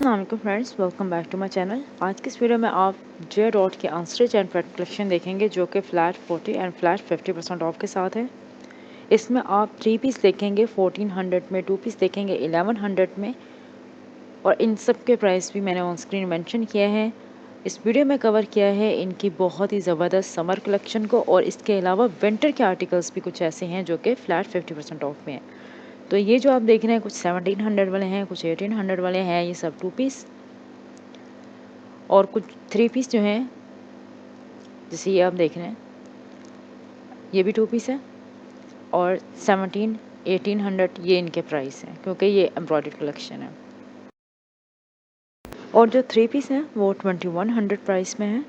अस्सलाम friends, welcome back to my channel. आज की इस वीडियो में आप J dot K unstitch and print collection देखेंगे जो कि फ्लैट 40 एंड फ्लैट 50% ऑफ के साथ है। इसमें आप 3 पीस देखेंगे 1400 में, 2 पीस देखेंगे 1100 में, और इन सब के प्राइस भी मैंने ऑन स्क्रीन मेंशन किया है। इस वीडियो में कवर किया है इनकी बहुत ही ज़बरदस्त समर कलेक्शन को, और इसके अलावा विंटर के आर्टिकल्स भी कुछ ऐसे हैं जो कि फ्लैट 50% ऑफ में हैं। तो ये जो आप देख रहे हैं कुछ 1700 वाले हैं, कुछ 1800 वाले हैं, ये सब 2 पीस, और कुछ 3 पीस जो हैं जैसे ये आप देख रहे हैं ये भी 2 पीस है, और 1800 ये इनके प्राइस हैं क्योंकि ये एम्ब्रॉयडर्ड कलेक्शन है। और जो 3 पीस हैं वो 2100 प्राइस में है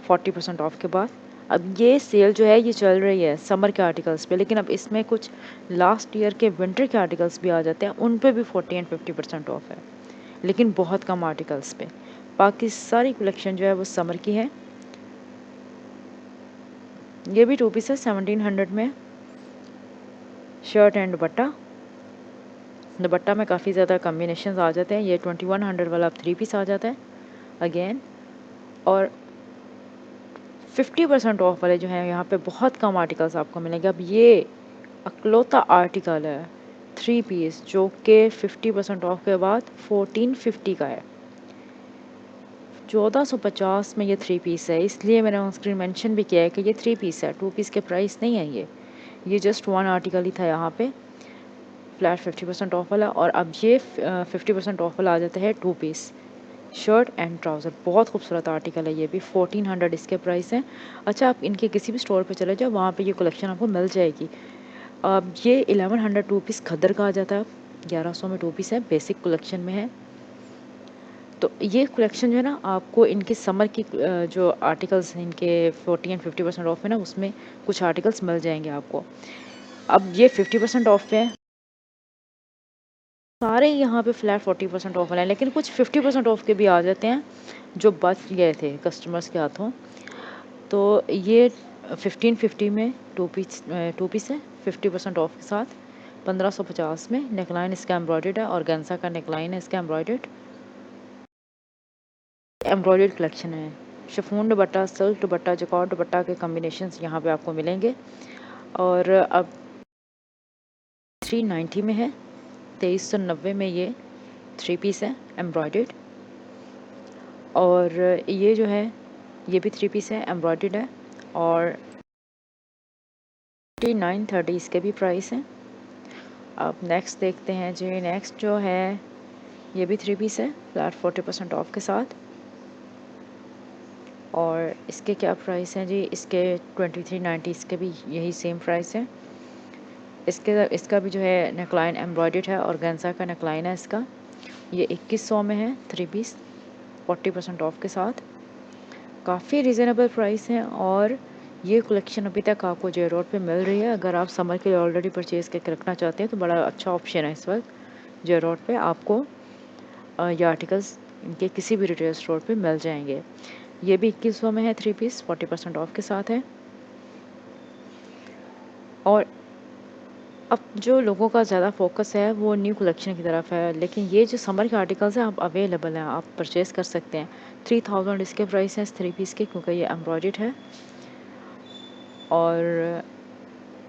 40% ऑफ के बाद। अब ये सेल जो है ये चल रही है समर के आर्टिकल्स पे, लेकिन अब इसमें कुछ लास्ट ईयर के विंटर के आर्टिकल्स भी आ जाते हैं, उन पे भी 40 एंड 50% ऑफ है, लेकिन बहुत कम आर्टिकल्स पे। बाकी सारी कलेक्शन जो है वो समर की है। ये भी 2 पीस है 1700 में, शर्ट एंड दुपट्टा। दुपट्टा में काफ़ी ज़्यादा कम्बिनेशंस आ जाते हैं। ये 2100 वाला अब 3 पीस आ जाता है अगेन। और 50% ऑफ वाले जो हैं यहाँ पे बहुत कम आर्टिकल्स आपको मिलेंगे। अब ये अकलौता आर्टिकल है 3 पीस जो कि 50% ऑफ के बाद 1450 का है। 1450 में ये 3 पीस है, इसलिए मैंने ऑन स्क्रीन मेंशन भी किया है कि ये 3 पीस है, 2 पीस के प्राइस नहीं है। ये जस्ट वन आर्टिकल ही था यहाँ पे फ्लैट 50% ऑफ वाला। और अब ये 50% ऑफ वाला आ जाता है 2 पीस शर्ट एंड ट्राउज़र। बहुत खूबसूरत आर्टिकल है, ये भी 1400 इसके प्राइस हैं। अच्छा, आप इनके किसी भी स्टोर पे चले जाओ, वहाँ पे ये कलेक्शन आपको मिल जाएगी। अब ये 1100 2 पीस खद्दर का आ जाता है, 1100 में 2 पीस है, बेसिक कलेक्शन में है। तो ये कलेक्शन जो है ना आपको इनके समर की जो आर्टिकल्स हैं इनके 40 एंड 50% ऑफ में ना, उसमें कुछ आर्टिकल्स मिल जाएंगे आपको। अब ये 50% ऑफ पे है, सारे यहाँ पे फ्लैट 40% ऑफ वाले हैं, लेकिन कुछ 50% ऑफ के भी आ जाते हैं जो बच गए थे कस्टमर्स के हाथों। तो ये 1550 में 2 पीस है 50% ऑफ के साथ। 1550 में नेकलाइन इसका एम्ब्रॉयडर्ड है, और गेंसा का नेकलाइन है इसका एम्ब्रॉयडर्ड कलेक्शन है। शिफॉन दुपट्टा, सिल्क दुपट्टा, जकॉर्ड दुपट्टा के कॉम्बिनेशंस यहाँ पे आपको मिलेंगे। और अब 390 में है, 2390 में ये 3 पीस है एम्ब्रॉयडर्ड। और ये जो है ये भी 3 पीस है एम्ब्रॉयडर्ड है, और 930 इसके भी प्राइस हैं। अब नेक्स्ट देखते हैं जी। नेक्स्ट जो है ये भी 3 पीस है फ्लैट 40% ऑफ के साथ, और इसके क्या प्राइस हैं जी? इसके 2390, इसके भी यही सेम प्राइस है। इसका भी जो है नेकलाइन एम्ब्रॉयडर्ड है, और गेंसा का नेकलाइन है इसका। ये 2100 में है 3 पीस 40% ऑफ के साथ। काफ़ी रिजनेबल प्राइस हैं, और ये कलेक्शन अभी तक आपको जे रोड पे मिल रही है। अगर आप समर के लिए ऑलरेडी परचेज़ करके रखना चाहते हैं तो बड़ा अच्छा ऑप्शन है इस वक्त जे रोड पे आपको ये आर्टिकल्स इनके किसी भी रिटेल स्टोर पे मिल जाएंगे। ये भी 2100 में है 3 पीस 40% ऑफ के साथ है। और अब जो लोगों का ज़्यादा फोकस है वो न्यू कलेक्शन की तरफ है, लेकिन ये जो समर के आर्टिकल्स हैं आप अवेलेबल हैं, आप परचेज़ कर सकते हैं। 3000 इसके प्राइस हैं इस 3 पीस के, क्योंकि ये एम्ब्रॉयडर्ड है। और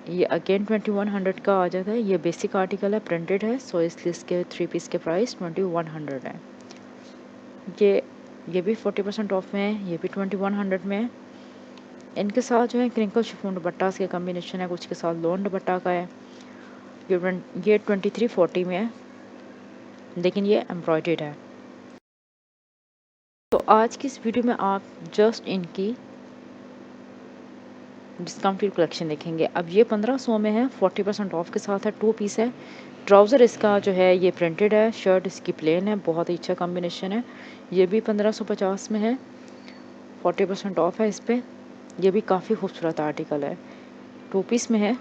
ये अगेन 2100 का आ जाता है। ये बेसिक आर्टिकल है, प्रिंटेड है, सो इसलिए इसके 3 पीस के प्राइस 2100 है। ये भी 40% ऑफ में है, ये भी 2100 में है। इनके साथ जो है क्रिंकल शिफॉन दुपट्टा के कम्बिनेशन है, कुछ के साथ लोन दुपट्टा का है। ये 2340 में है, लेकिन ये एम्ब्रॉयडर्ड है। तो आज की इस वीडियो में आप जस्ट इनकी डिस्काउंटेड कलेक्शन देखेंगे। अब ये 1500 में है 40% ऑफ के साथ है, 2 पीस है। ट्राउज़र इसका जो है ये प्रिंटेड है, शर्ट इसकी प्लेन है, बहुत ही अच्छा कॉम्बिनेशन है। ये भी 1550 में है, 40% ऑफ है इस पर। यह भी काफ़ी खूबसूरत आर्टिकल है, 2 पीस में है।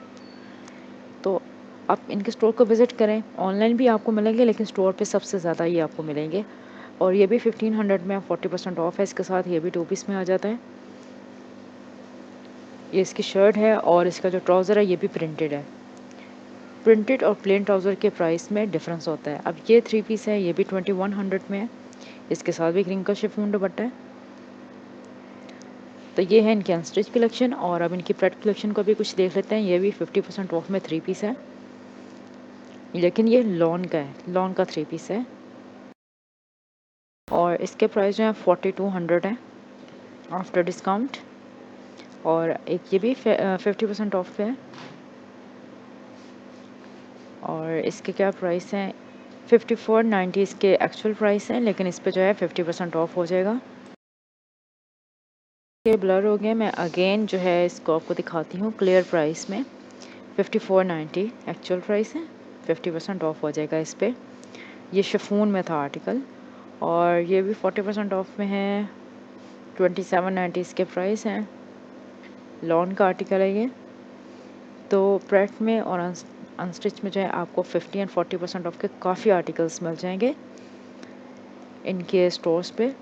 तो आप इनके स्टोर को विज़िट करें, ऑनलाइन भी आपको मिलेंगे, लेकिन स्टोर पे सबसे ज़्यादा ये आपको मिलेंगे। और ये भी 1500 में 40% ऑफ है इसके साथ। ये भी 2 पीस में आ जाता है। ये इसकी शर्ट है, और इसका जो ट्राउज़र है ये भी प्रिंटेड है। प्रिंटेड और प्लेन ट्राउज़र के प्राइस में डिफरेंस होता है। अब ये 3 पीस है, ये भी 2100 में है, इसके साथ भी क्रिंकल शिफॉन दुपट्टा है। तो ये है इनकी अनस्टिच कलेक्शन। और अब इनकी प्रेड कलेक्शन को भी कुछ देख लेते हैं। ये भी 50% ऑफ में 3 पीस है, लेकिन ये लॉन का है, लॉन का 3 पीस है और इसके प्राइस जो है 4200 है आफ्टर डिस्काउंट। और एक ये भी 50% ऑफ पे है और इसके क्या प्राइस हैं, 5490 इसके एक्चुअल प्राइस हैं, लेकिन इस पे जो है 50% ऑफ हो जाएगा। ये ब्लर हो गया, मैं अगेन जो है इसको आपको दिखाती हूँ क्लियर प्राइस में। 5490 एक्चुअल प्राइस है, 50% ऑफ हो जाएगा इस पर। ये शिफॉन में था आर्टिकल और ये भी 40% ऑफ में है, 2790 इसके प्राइस हैं। लॉन का आर्टिकल है ये। तो प्रेट में और अनस्टिच में जो है आपको 50 एंड 40% ऑफ के काफ़ी आर्टिकल्स मिल जाएंगे इनके स्टोर्स पे।